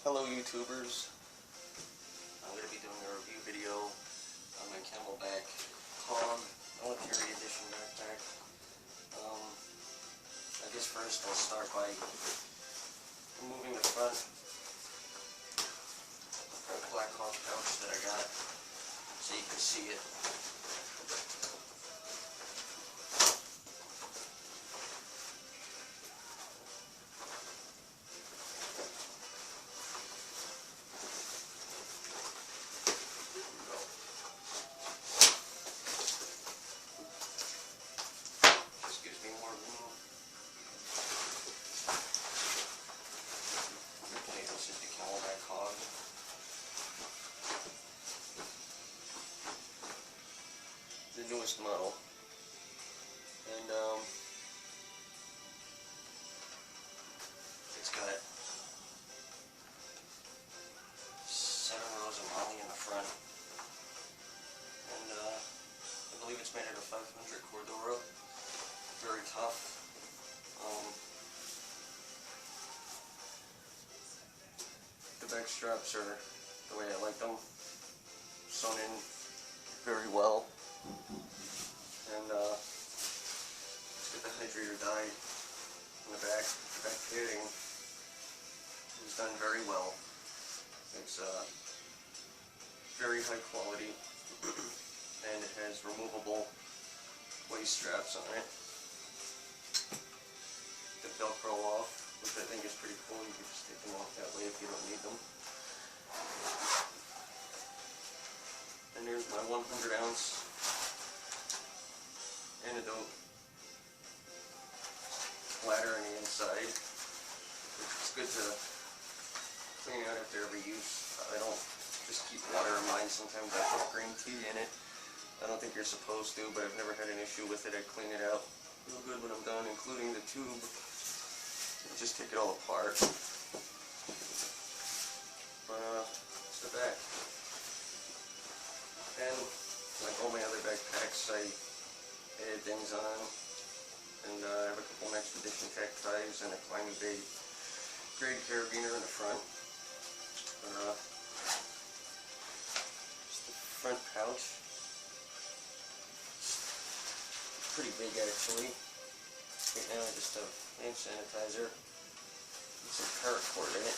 Hello YouTubers, I'm going to be doing a review video on my Camelbak hawg military edition backpack. I guess first I'll start by removing the front black hawg pouch that I got so you can see it. This is the Camelbak hawg. The newest model. And it's got 7 rows of molly in the front. And I believe it's made out of 500 Cordura. Very tough. The back straps are the way I like them, sewn in very well, and it's got the hydrator dye in the back. The back padding is done very well. It's very high quality, and it has removable waist straps on it. The Velcro off, which I think is pretty cool. You can just take them off that way if you don't need them. And here's my 100-ounce antidote splatter on the inside, which is good to clean out after every use. I don't just keep water in mine. Sometimes I put green tea in it. I don't think you're supposed to, but I've never had an issue with it. I clean it out real good when I'm done, including the tube. Just take it all apart. But it's the back. And like all my other backpacks, I added things on, and I have a couple of Expedition Tech ties and a Camelbak grade carabiner in the front. Just the front pouch. Pretty big actually. Right now I just have hand sanitizer and some paracord in it.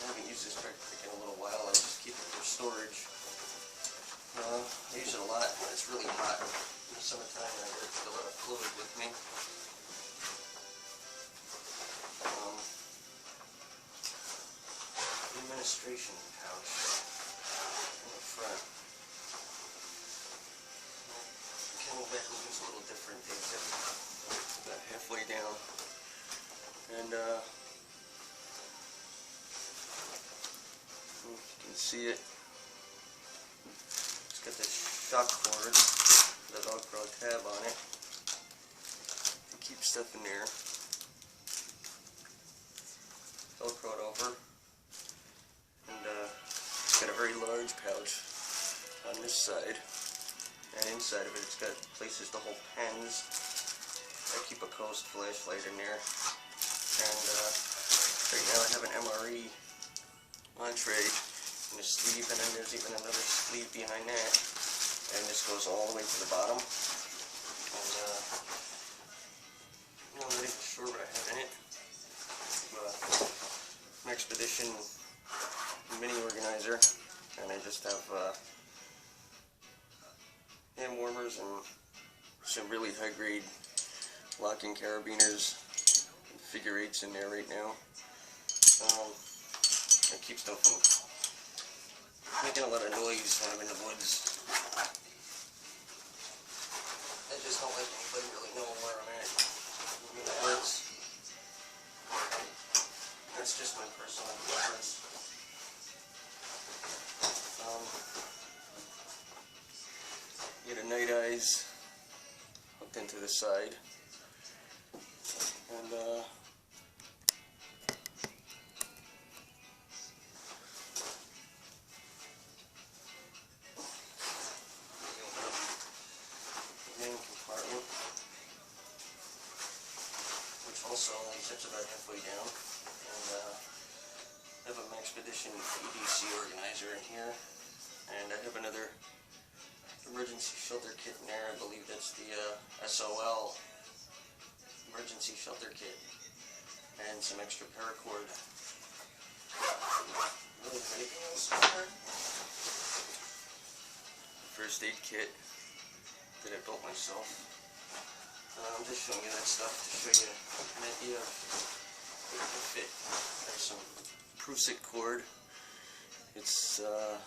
I haven't used this backpack in a little while. I just keep it for storage. I use it a lot when it's really hot in the summertime, and I get a lot of fluid with me. Administration pouch in the front. Camelbak looks a little different. They zip about halfway down, and you can see it. It's got this shock cord, the Velcro tab on it to keep stuff in there. Velcroed over, and it's got a very large pouch on this side. And inside of it, it's got places to hold pens. I keep a Coast flashlight in there. And right now I have an MRE entree in the sleeve, and then there's even another sleeve behind that. And this goes all the way to the bottom. And I'm not even sure what I have in it. An Expedition mini organizer, and I just have hand warmers and some really high-grade locking carabiners and figure 8s in there right now. It keeps them from making a lot of noise when I'm in the woods. I just don't like anybody really knowing where I'm at. I mean, it works. That's just my personal preference. Get a night eyes hooked into the side, and main compartment, which which also only sits about halfway down. And I have a Maxpedition EDC organizer in here. And I have another emergency shelter kit in there. I believe that's the SOL emergency shelter kit. And some extra paracord. Really anything else in there? First aid kit that I built myself. I'm just showing you that stuff to show you an idea of what it can fit. There's some Prusik cord. It's I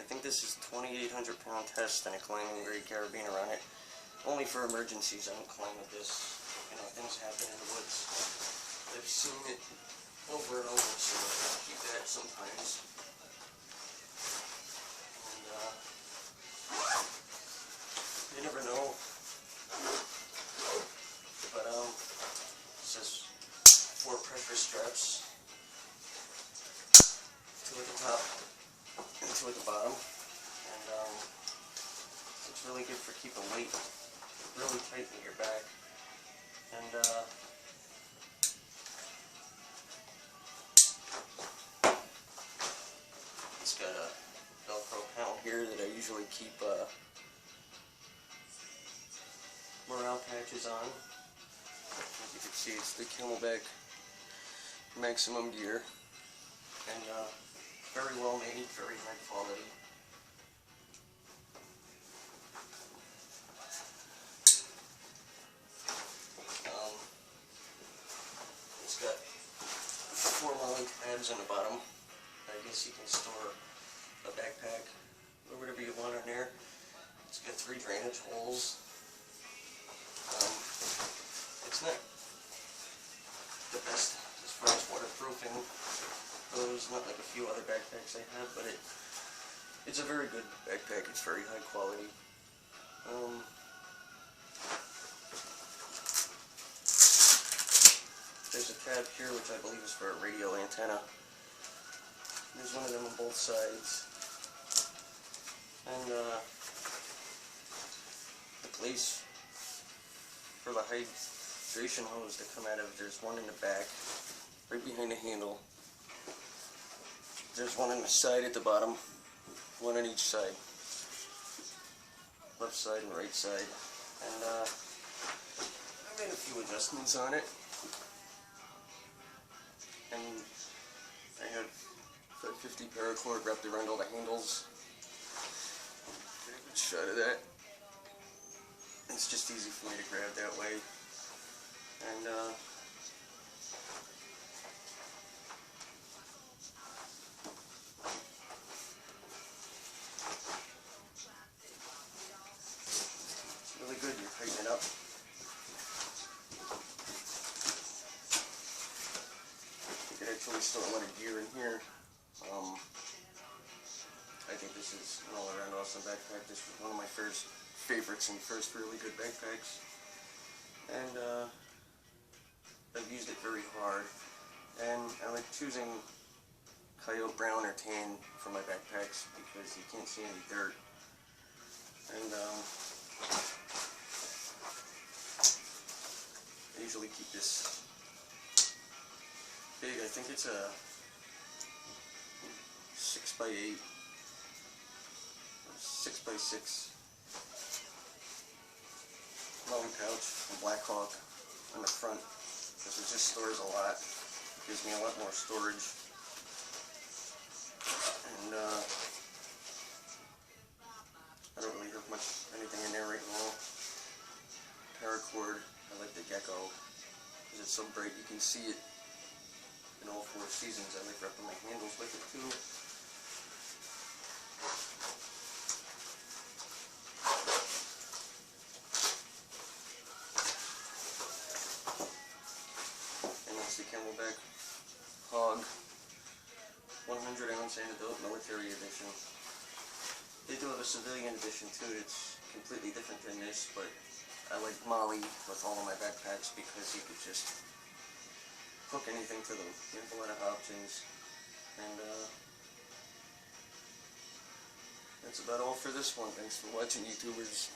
think this is 2,800 pound test and a climbing grade carabiner on it. Only for emergencies. I don't climb with this. You know, things happen in the woods. I've seen it over and over, so I keep that sometimes. You never know, but it says 4 pressure straps, 2 at the top and 2 at the bottom, and it's really good for keeping weight really tight in your back, and it's got a Velcro panel here that I usually keep morale patches on. As you can see, it's the Camelbak maximum gear, and very well made, very high quality. It's got 4 Molly tabs on the bottom. I guess you can store a backpack or whatever you want in there. It's got 3 drainage holes. It's not the best as far as waterproofing goes, not like a few other backpacks I have, but it's a very good backpack. It's very high quality. There's a tab here which I believe is for a radio antenna. There's one of them on both sides. And the place for the hydration hose to come out of, there's one in the back, right behind the handle. There's one on the side at the bottom, one on each side, left side and right side. And I made a few adjustments on it, and I have 550 paracord wrapped around all the handles. Get a good shot of that. It's just easy for me to grab that way, and it's really good. You tighten it up. You could actually store a lot of gear in here. I think this is an all-around awesome backpack. This was one of my first favorites and first really good backpacks, and I've used it very hard, and I like choosing coyote brown or tan for my backpacks because you can't see any dirt, and I usually keep this big. I think it's a 6x8 or 6x6 long pouch, a Black Hawk on the front, because it just stores a lot. It gives me a lot more storage, and I don't really have anything in there right now. Paracord, I like the Gecko, because it's so bright you can see it in all 4 seasons. I like wrapping my handles with it too. The Camelbak Hawg 100-ounce antidote military edition. They do have a civilian edition too. It's completely different than this, but I like Molly with all of my backpacks because you could just hook anything to them. You have a lot of options, and that's about all for this one. Thanks for watching, YouTubers.